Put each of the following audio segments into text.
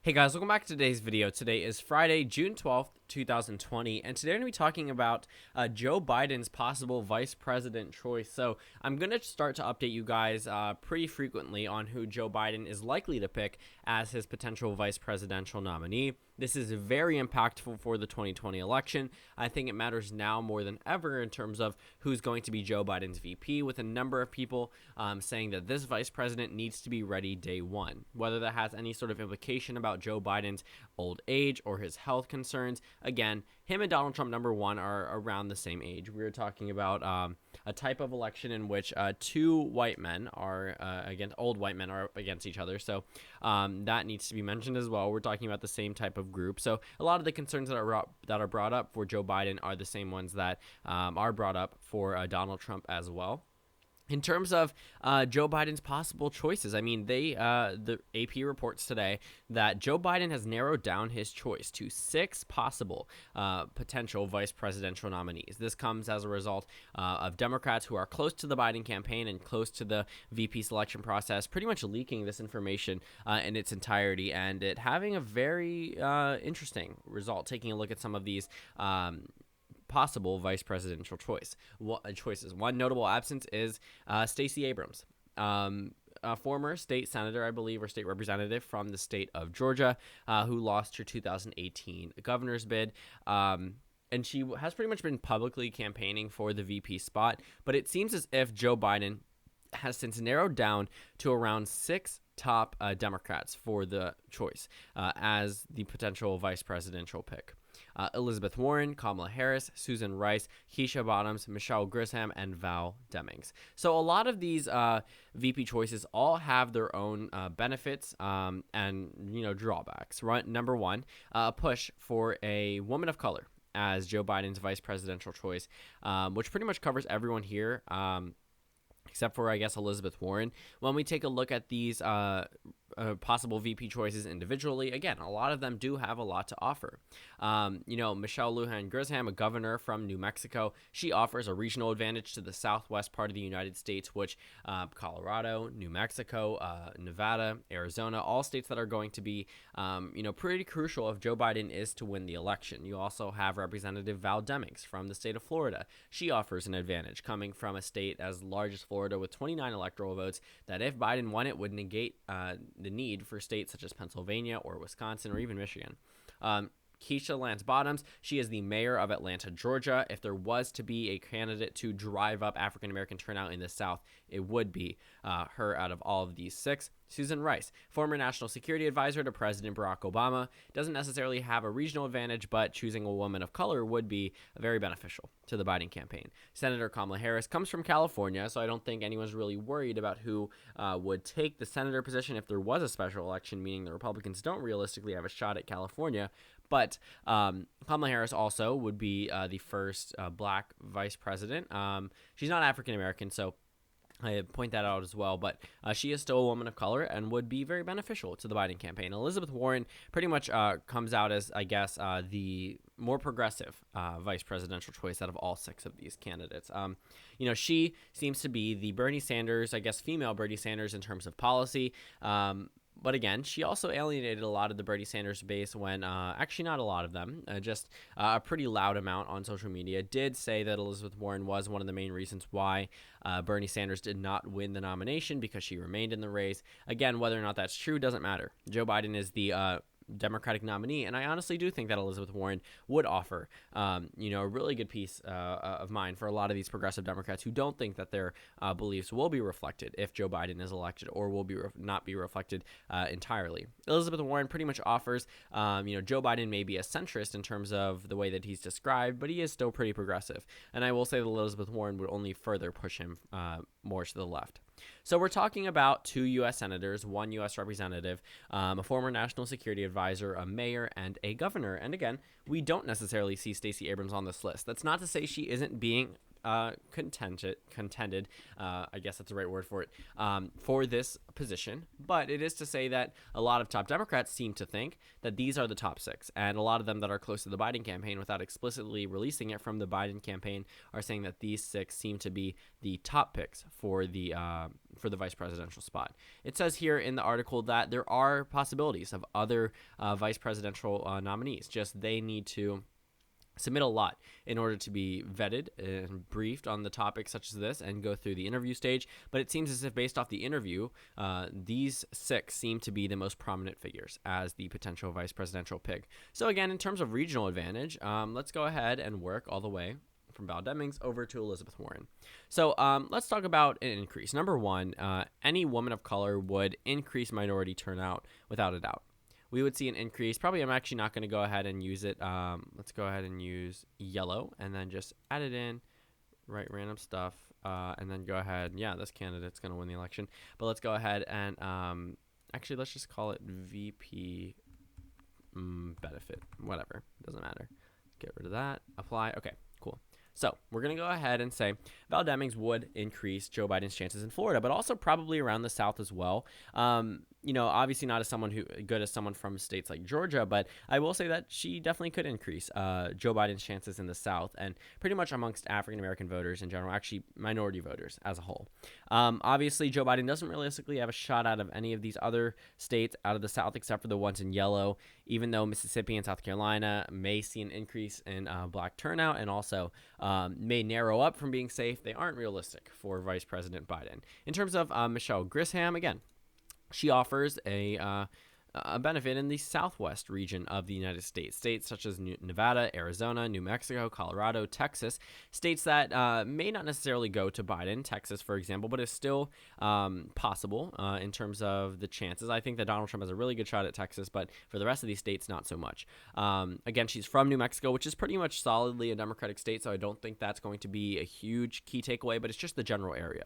Hey guys, welcome back to today's video. Today is Friday, June 12th, 2020, and today we're going to be talking about Joe Biden's possible vice president choice. So I'm going to start to update you guys pretty frequently on who Joe Biden is likely to pick as his potential vice presidential nominee. This is very impactful for the 2020 election. I think it matters now more than ever in terms of who's going to be Joe Biden's VP, with a number of people saying that this vice president needs to be ready day one. Whether that has any sort of implication about Joe Biden's old age or his health concerns, again, him and Donald Trump, number one, are around the same age. We're talking about a type of election in which two white men are old white men are up against each other. So that needs to be mentioned as well. We're talking about the same type of group. So a lot of the concerns that are brought up for Joe Biden are the same ones that are brought up for Donald Trump as well. In terms of Joe Biden's possible choices, I mean, the AP reports today that Joe Biden has narrowed down his choice to 6 possible potential vice presidential nominees. This comes as a result of Democrats who are close to the Biden campaign and close to the VP selection process pretty much leaking this information in its entirety, and it having a very interesting result, taking a look at some of these possible vice presidential choices. One notable absence is Stacey Abrams, a former state senator, I believe, or state representative from the state of Georgia, who lost her 2018 governor's bid. And she has pretty much been publicly campaigning for the VP spot, but it seems as if Joe Biden has since narrowed down to around 6 top Democrats for the choice as the potential vice presidential pick. Elizabeth Warren, Kamala Harris, Susan Rice, Keisha Bottoms, Michelle Grisham, and Val Demings. So a lot of these VP choices all have their own benefits and drawbacks. Right, number one, a push for a woman of color as Joe Biden's vice presidential choice, which pretty much covers everyone here. Except for, I guess, Elizabeth Warren. When we take a look at these possible VP choices individually, again, a lot of them do have a lot to offer. Michelle Lujan Grisham, a governor from New Mexico, she offers a regional advantage to the southwest part of the United States, which Colorado, New Mexico, Nevada, Arizona, all states that are going to be, pretty crucial if Joe Biden is to win the election. You also have Representative Val Demings from the state of Florida. She offers an advantage coming from a state as large as Florida with 29 electoral votes that if Biden won it would negate the need for states such as Pennsylvania or Wisconsin or even Michigan. Keisha Lance Bottoms, she is the mayor of Atlanta, Georgia. If there was to be a candidate to drive up African-American turnout in the South, it would be her out of all of these 6. Susan Rice, former national security advisor to President Barack Obama, doesn't necessarily have a regional advantage, but choosing a woman of color would be very beneficial to the Biden campaign. Senator Kamala Harris comes from California, so I don't think anyone's really worried about who would take the senator position if there was a special election, meaning the Republicans don't realistically have a shot at California. But Kamala Harris also would be the first black vice president. She's not African American, so I point that out as well, but she is still a woman of color and would be very beneficial to the Biden campaign. Elizabeth Warren pretty much comes out as, I guess, the more progressive vice presidential choice out of all 6 of these candidates. She seems to be the Bernie Sanders, I guess, female Bernie Sanders in terms of policy. But again, she also alienated a lot of the Bernie Sanders base when, actually not a lot of them, just a pretty loud amount on social media did say that Elizabeth Warren was one of the main reasons why Bernie Sanders did not win the nomination, because she remained in the race. Again, whether or not that's true doesn't matter. Joe Biden is the Democratic nominee, and I honestly do think that Elizabeth Warren would offer, a really good piece of mind for a lot of these progressive Democrats who don't think that their beliefs will be reflected if Joe Biden is elected, or will be not be reflected entirely. Elizabeth Warren pretty much offers, Joe Biden may be a centrist in terms of the way that he's described, but he is still pretty progressive, and I will say that Elizabeth Warren would only further push him more to the left. So we're talking about 2 U.S. senators, 1 U.S. representative, a former national security advisor, a mayor, and a governor. And again, we don't necessarily see Stacey Abrams on this list. That's not to say she isn't being contended, I guess that's the right word for it, for this position. But it is to say that a lot of top Democrats seem to think that these are the top 6, and a lot of them that are close to the Biden campaign, without explicitly releasing it from the Biden campaign, are saying that these 6 seem to be the top picks for the vice presidential spot. It says here in the article that there are possibilities of other vice presidential nominees. Just they need to submit a lot in order to be vetted and briefed on the topics such as this and go through the interview stage. But it seems as if, based off the interview, these 6 seem to be the most prominent figures as the potential vice presidential pick. So again, in terms of regional advantage, let's go ahead and work all the way from Val Demings over to Elizabeth Warren. So let's talk about an increase. Number one, any woman of color would increase minority turnout without a doubt. We would see an increase. Probably I'm actually not going to go ahead and use it. Let's go ahead and use yellow and then just add it in, write random stuff, and then go ahead. Yeah, this candidate's going to win the election. But let's go ahead and actually let's just call it VP benefit. Whatever. Doesn't matter. Get rid of that. Apply. Okay, cool. So we're going to go ahead and say Val Demings would increase Joe Biden's chances in Florida, but also probably around the South as well. Obviously not as someone good as someone from states like Georgia, but I will say that she definitely could increase Joe Biden's chances in the South and pretty much amongst African-American voters in general, actually minority voters as a whole. Obviously, Joe Biden doesn't realistically have a shot out of any of these other states out of the South except for the ones in yellow, even though Mississippi and South Carolina may see an increase in black turnout and also may narrow up from being safe. They aren't realistic for Vice President Biden. In terms of Michelle Grisham, again, she offers a benefit in the southwest region of the United States. States such as Nevada, Arizona, New Mexico, Colorado, Texas, states that may not necessarily go to Biden, Texas, for example, but is still possible in terms of the chances. I think that Donald Trump has a really good shot at Texas, but for the rest of these states, not so much. Again, she's from New Mexico, which is pretty much solidly a Democratic state, so I don't think that's going to be a huge key takeaway, but it's just the general area.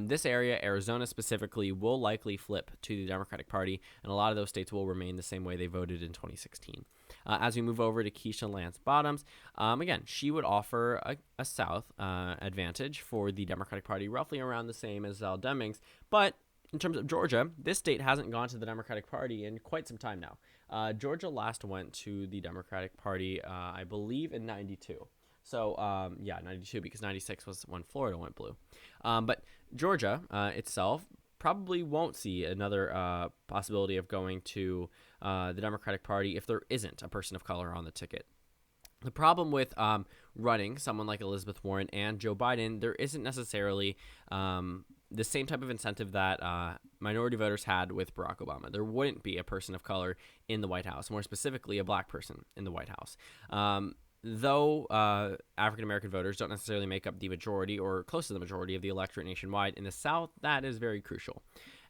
This area, Arizona specifically, will likely flip to the Democratic Party, and a lot of those states will remain the same way they voted in 2016. As we move over to Keisha Lance Bottoms, again, she would offer a South advantage for the Democratic Party, roughly around the same as Val Demings. But in terms of Georgia, this state hasn't gone to the Democratic Party in quite some time now. Georgia last went to the Democratic Party, I believe, in 92. So, 92, because 96 was when Florida went blue. But Georgia itself probably won't see another possibility of going to the Democratic Party if there isn't a person of color on the ticket. The problem with running someone like Elizabeth Warren and Joe Biden, there isn't necessarily the same type of incentive that minority voters had with Barack Obama. There wouldn't be a person of color in the White House, more specifically a black person in the White House. Though African-American voters don't necessarily make up the majority or close to the majority of the electorate nationwide, in the South, that is very crucial.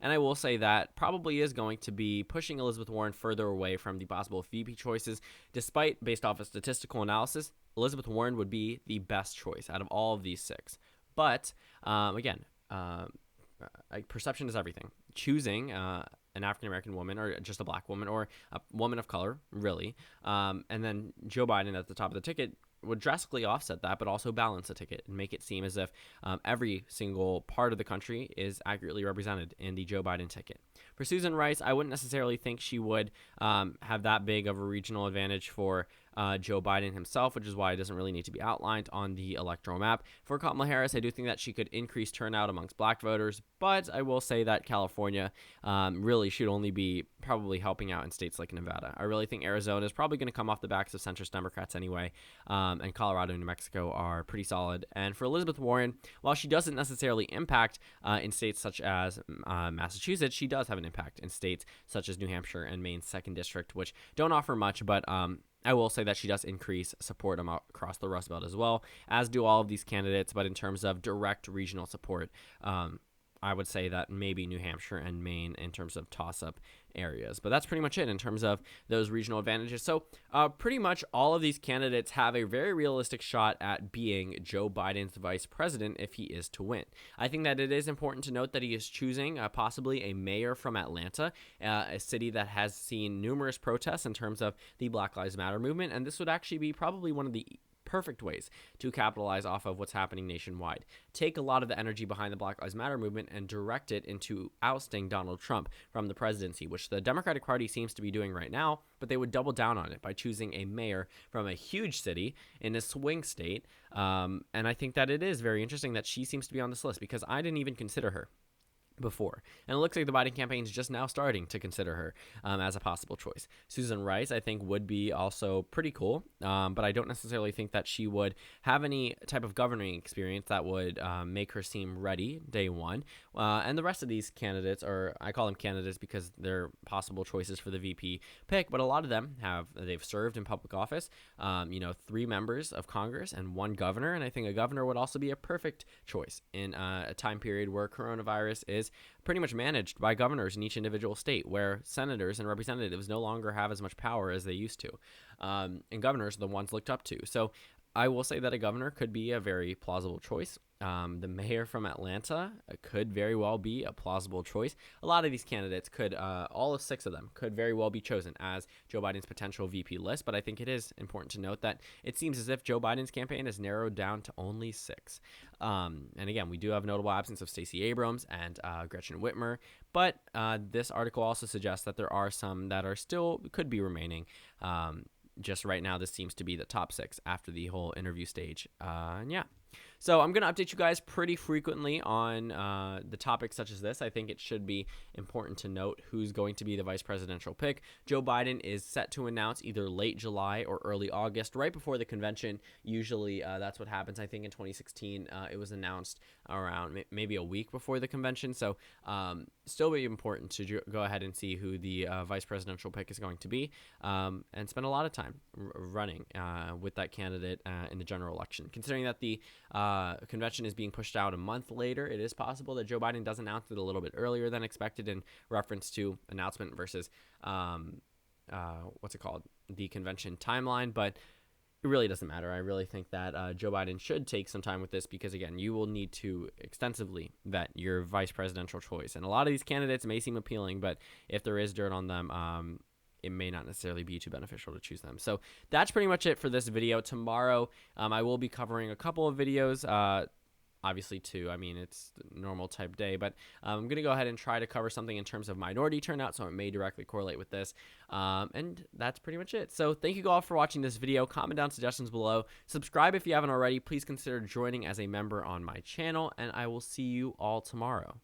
And I will say that probably is going to be pushing Elizabeth Warren further away from the possible VP choices. Despite, based off of statistical analysis, Elizabeth Warren would be the best choice out of all of these 6. But, again, perception is everything. Choosing an African-American woman or just a black woman or a woman of color, really, and then Joe Biden at the top of the ticket would drastically offset that, but also balance the ticket and make it seem as if every single part of the country is accurately represented in the Joe Biden ticket. For Susan Rice, I wouldn't necessarily think she would have that big of a regional advantage for Joe Biden himself, which is why it doesn't really need to be outlined on the electoral map. For Kamala Harris, I do think that she could increase turnout amongst black voters, but I will say that California really should only be probably helping out in states like Nevada. I really think Arizona is probably going to come off the backs of centrist Democrats anyway, and Colorado and New Mexico are pretty solid. And for Elizabeth Warren, while she doesn't necessarily impact in states such as Massachusetts, she does have an impact in states such as New Hampshire and Maine's 2nd District, which don't offer much, but I will say that she does increase support across the Rust Belt as well, as do all of these candidates. But in terms of direct regional support, I would say that maybe New Hampshire and Maine in terms of toss-up areas. But that's pretty much it in terms of those regional advantages. So pretty much all of these candidates have a very realistic shot at being Joe Biden's vice president if he is to win. I think that it is important to note that he is choosing possibly a mayor from Atlanta, a city that has seen numerous protests in terms of the Black Lives Matter movement. And this would actually be probably one of the perfect ways to capitalize off of what's happening nationwide. Take a lot of the energy behind the Black Lives Matter movement and direct it into ousting Donald Trump from the presidency, which the Democratic Party seems to be doing right now, but they would double down on it by choosing a mayor from a huge city in a swing state. And I think that it is very interesting that she seems to be on this list because I didn't even consider her before. And it looks like the Biden campaign is just now starting to consider her as a possible choice. Susan Rice, I think, would be also pretty cool, but I don't necessarily think that she would have any type of governing experience that would make her seem ready day one. And the rest of these candidates, or I call them candidates because they're possible choices for the VP pick, but a lot of them they've served in public office, 3 members of Congress and 1 governor, and I think a governor would also be a perfect choice in a time period where coronavirus is pretty much managed by governors in each individual state, where senators and representatives no longer have as much power as they used to. And governors are the ones looked up to. So I will say that a governor could be a very plausible choice. The mayor from Atlanta could very well be a plausible choice. A lot of these candidates could, all of 6 of them, could very well be chosen as Joe Biden's potential VP list. But I think it is important to note that it seems as if Joe Biden's campaign is narrowed down to only 6. And again, we do have notable absence of Stacey Abrams and Gretchen Whitmer. But this article also suggests that there are some that are still could be remaining. Just right now, this seems to be the top 6 after the whole interview stage. And yeah. So I'm going to update you guys pretty frequently on the topics such as this. I think it should be important to note who's going to be the vice presidential pick. Joe Biden is set to announce either late July or early August, right before the convention. Usually that's what happens. I think in 2016 it was announced around maybe a week before the convention. So still be important to go ahead and see who the vice presidential pick is going to be and spend a lot of time running with that candidate in the general election. Considering that the convention is being pushed out a month later, it is possible that Joe Biden does announce it a little bit earlier than expected in reference to announcement versus the convention timeline, but it really doesn't matter. I really think that Joe Biden should take some time with this because, again, you will need to extensively vet your vice presidential choice. And a lot of these candidates may seem appealing, but if there is dirt on them, it may not necessarily be too beneficial to choose them. So that's pretty much it for this video. Tomorrow, I will be covering a couple of videos. Obviously, 2. I mean, it's a normal type day, but I'm going to go ahead and try to cover something in terms of minority turnout, so it may directly correlate with this. And that's pretty much it. So thank you all for watching this video. Comment down suggestions below. Subscribe if you haven't already. Please consider joining as a member on my channel, and I will see you all tomorrow.